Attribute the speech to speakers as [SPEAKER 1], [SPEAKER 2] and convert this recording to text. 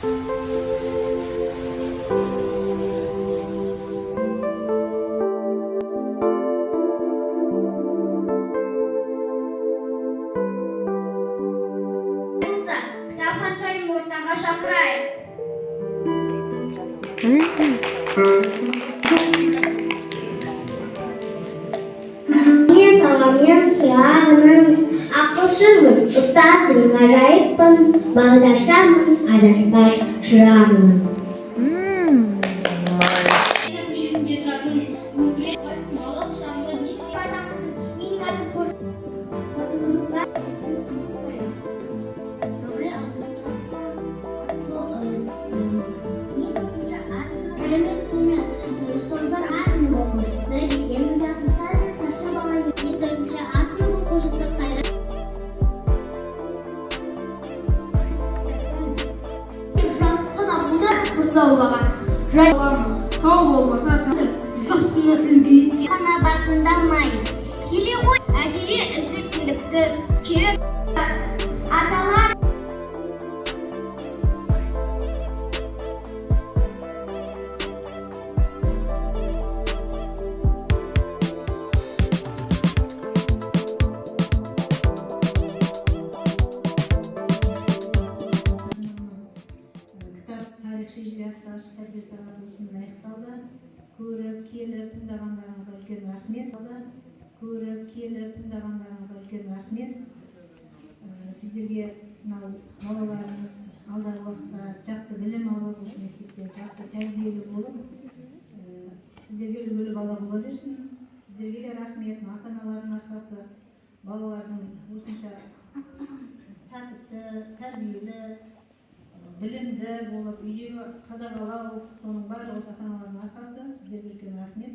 [SPEAKER 1] Кітапханшайым ортаға шақырайық.
[SPEAKER 2] Мен салғанмен сұрағының ақылшымын, ұстазым ғажайыппын, бағдаршамын, адаспаш шырағымын.
[SPEAKER 1] Көшесінде тұратын көкірек малы шамы несіп атамын. Менің атым қоршымыз бар.
[SPEAKER 2] Сәлеметсіздер ме? Ұстаздар А сыныбы оқушысы Бекенова Таша бала. Жетекші А сыныбы оқушысы Қайрат.
[SPEAKER 1] Жастықын абуда құрсаулаған. Жай боламыз. Тау болмаса жақсыны үлгі еткен.
[SPEAKER 2] Қана басында май.
[SPEAKER 1] Келе ғой, әдейі іздеп келіпті. Керек аталар.
[SPEAKER 3] Кітап, тарих, шежіре атты ашық тәрбие сағаты осымен аяқталды. Көріп, келіп, тыңдағандарыңызға үлкен рахмет. Көріп, келіп, тыңдағандарыңызға үлкен рахмет. Сіздерге мынау балаларыңыз алдағы уақытта жақсы білім алып, осы мектепте жақсы тәрбиелі болып, сіздерге үлгілі бала бола берсін. Сіздерге де рахмет, ата-аналардың арқасы, балалардың осынша тәртіпті, тәрбиелі, білімді болып, үйдегі қадағалау, соның барлығы ата-аналардың арқасы. Сіздерге үлкен рахмет.